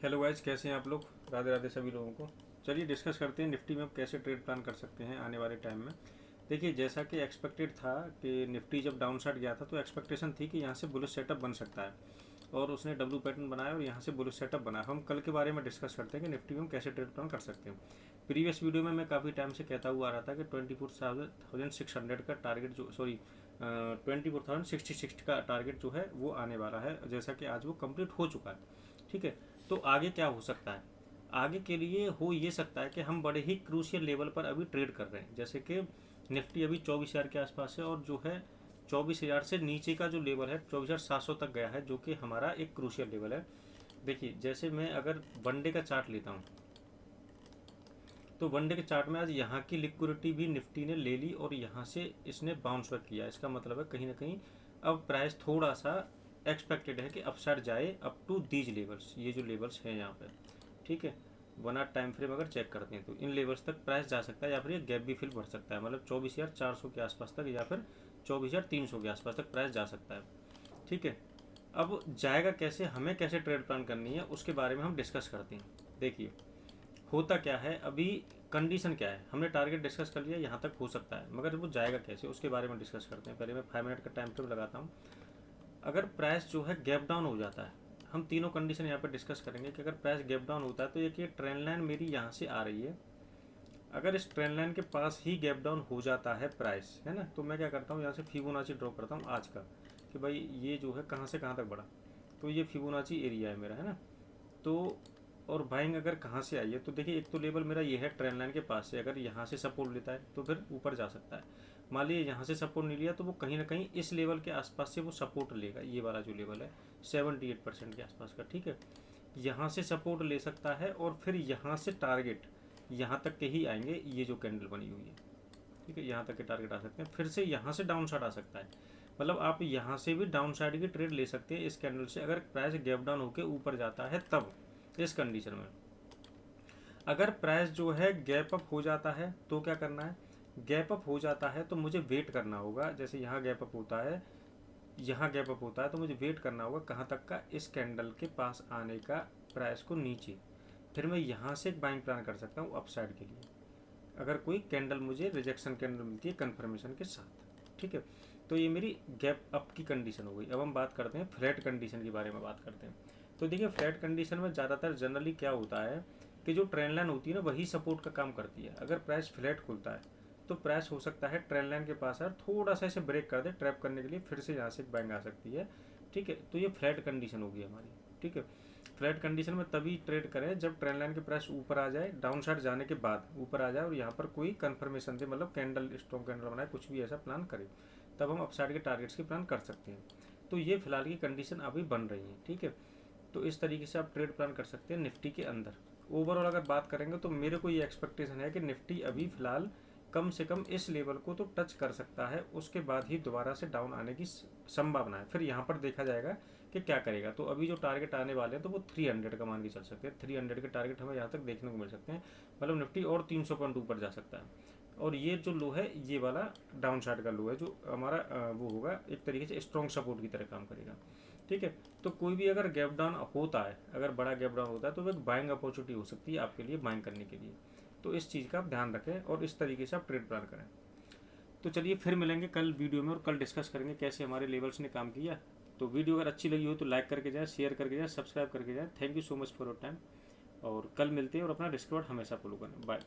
Hello guys, कैसे हैं आप लोग। राधे राधे सभी लोगों को। चलिए डिस्कस करते हैं निफ्टी में आप कैसे ट्रेड प्लान कर सकते हैं आने वाले टाइम में। देखिए, जैसा कि एक्सपेक्टेड था कि निफ्टी जब डाउन साइड गया था तो एक्सपेक्टेशन थी कि यहाँ से बुलिश सेटअप बन सकता है और उसने डब्ल्यू पैटर्न बनाया और यहाँ से बुलिश सेटअप बना। हम कल के बारे में डिस्कस करते हैं कि निफ्टी में हम कैसे ट्रेड प्लान कर सकते हैं। प्रीवियस वीडियो में मैं काफ़ी टाइम से कहता हुआ आ रहा था कि 24,600 का टारगेट जो 24,066 का टारगेट जो है वो आने वाला है, जैसा कि आज वो कंप्लीट हो चुका है। ठीक है, तो आगे क्या हो सकता है। आगे के लिए हो ये सकता है कि हम बड़े ही क्रूशियल लेवल पर अभी ट्रेड कर रहे हैं, जैसे कि निफ्टी अभी 24,000 के आसपास है और जो है 24,000 से नीचे का जो लेवल है 24,700 तक गया है, जो कि हमारा एक क्रूशियल लेवल है। देखिए, जैसे मैं अगर वनडे का चार्ट लेता हूँ तो वनडे के चार्ट में आज यहाँ की लिक्विडिटी भी निफ्टी ने ले ली और यहाँ से इसने बाउंस बैक किया। इसका मतलब है कहीं ना कहीं अब प्राइस थोड़ा सा एक्सपेक्टेड है कि अपसाइड जाए अप टू दीज लेवल्स। ये जो लेवल्स हैं यहाँ पे, ठीक है, 1 आवर टाइम फ्रेम अगर चेक करते हैं तो इन लेवल्स तक प्राइस जा सकता है या फिर ये गैप भी फिल बढ़ सकता है, मतलब 24,400 के आसपास तक या फिर 24,300 के आसपास तक प्राइस जा सकता है। ठीक है, अब जाएगा कैसे, हमें कैसे ट्रेड प्लान करनी है उसके बारे में हम डिस्कस करते हैं। देखिए, होता क्या है, अभी कंडीशन क्या है, हमने टारगेट डिस्कस कर लिया, यहाँ तक हो सकता है, मगर वो जाएगा कैसे उसके बारे में डिस्कस करते हैं। पहले मैं 5 मिनट का टाइम फ्रेम लगाता हूँ। अगर प्राइस जो है गैप डाउन हो जाता है, हम तीनों कंडीशन यहाँ पर डिस्कस करेंगे कि अगर प्राइस गैप डाउन होता है तो ये कि ट्रेंड लाइन मेरी यहाँ से आ रही है, अगर इस ट्रेंड लाइन के पास ही गैप डाउन हो जाता है प्राइस, है ना, तो मैं क्या करता हूँ, यहाँ से फिबोनाची ड्रॉ करता हूँ आज का कि भाई ये जो है कहाँ से कहाँ तक बढ़ा, तो ये फिबोनाची एरिया है मेरा, है ना। तो और बाइंग अगर कहाँ से आई है, तो देखिए, एक तो लेवल मेरा ये है ट्रेंड लाइन के पास से, अगर यहाँ से सपोर्ट लेता है तो फिर ऊपर जा सकता है। मान लीजिए यहाँ से सपोर्ट नहीं लिया तो वो कहीं ना कहीं इस लेवल के आसपास से वो सपोर्ट लेगा, ये वाला जो लेवल है 78% के आसपास का। ठीक है, यहाँ से सपोर्ट ले सकता है और फिर यहाँ से टारगेट यहाँ तक के ही आएंगे, ये जो कैंडल बनी हुई है, ठीक है, यहाँ तक के टारगेट आ सकते हैं। फिर से यहाँ से डाउन साइड आ सकता है, मतलब आप यहाँ से भी डाउन साइड की ट्रेड ले सकते हैं इस कैंडल से, अगर प्राइस गैप डाउन होकर ऊपर जाता है तब। इस कंडीशन में अगर प्राइस जो है गैप अप हो जाता है तो क्या करना है, गैप अप हो जाता है तो मुझे वेट करना होगा। जैसे यहाँ गैप अप होता है, यहाँ गैप अप होता है, तो मुझे वेट करना होगा कहाँ तक का, इस कैंडल के पास आने का प्राइस को नीचे। फिर मैं यहाँ से एक बाइंग प्लान कर सकता हूँ अपसाइड के लिए, अगर कोई कैंडल मुझे रिजेक्शन कैंडल मिलती है कन्फर्मेशन के साथ। ठीक है, तो ये मेरी गैप अप की कंडीशन हो गई। अब हम बात करते हैं फ्लैट कंडीशन के बारे में बात करते हैं। तो देखिए, फ्लैट कंडीशन में ज़्यादातर जनरली क्या होता है कि जो ट्रेंड लाइन होती है ना वही सपोर्ट का काम करती है। अगर प्राइस फ्लैट खुलता है तो प्राइस हो सकता है ट्रेंड लाइन के पास है, थोड़ा सा इसे ब्रेक कर दे ट्रैप करने के लिए, फिर से यहाँ से एक बाइंग आ सकती है। ठीक है, तो ये फ्लैट कंडीशन होगी हमारी। ठीक है, फ्लैट कंडीशन में तभी ट्रेड करें जब ट्रेंड लाइन के प्राइस ऊपर आ जाए, डाउन साइड जाने के बाद ऊपर आ जाए और यहाँ पर कोई कंफर्मेशन दे, मतलब कैंडल स्ट्रॉन्ग कैंडल बनाए, कुछ भी ऐसा प्लान करें, तब हम अपसाइड के टारगेट्स की प्लान कर सकते हैं। तो ये फिलहाल की कंडीशन अभी बन रही है। ठीक है, तो इस तरीके से आप ट्रेड प्लान कर सकते हैं निफ्टी के अंदर। ओवरऑल अगर बात करेंगे तो मेरे को ये एक्सपेक्टेशन है कि निफ्टी अभी फिलहाल कम से कम इस लेवल को तो टच कर सकता है, उसके बाद ही दोबारा से डाउन आने की संभावना है। फिर यहाँ पर देखा जाएगा कि क्या करेगा। तो अभी जो टारगेट आने वाले हैं तो वो 300 का मान के चल सकते हैं। 300 के टारगेट हमें यहाँ तक देखने को मिल सकते हैं, मतलब निफ्टी और 300 पॉइंट ऊपर जा सकता है। और ये जो लो है, ये वाला डाउन साइड का लो है, जो हमारा वो होगा एक तरीके से स्ट्रॉन्ग सपोर्ट की तरह काम करेगा। ठीक है, तो कोई भी अगर गैप डाउन होता है, अगर बड़ा गैप डाउन होता है तो वो एक बाइंग अपॉर्चुनिटी हो सकती है आपके लिए बाइंग करने के लिए। तो इस चीज़ का आप ध्यान रखें और इस तरीके से आप ट्रेड प्लान करें। तो चलिए फिर मिलेंगे कल वीडियो में और कल डिस्कस करेंगे कैसे हमारे लेवल्स ने काम किया। तो वीडियो अगर अच्छी लगी हो तो लाइक करके जाए, शेयर करके जाए, सब्सक्राइब करके जाए। Thank you so much for your time, और कल मिलते हैं। और अपना डिस्कॉर्ड हमेशा फॉलो करें। बाय।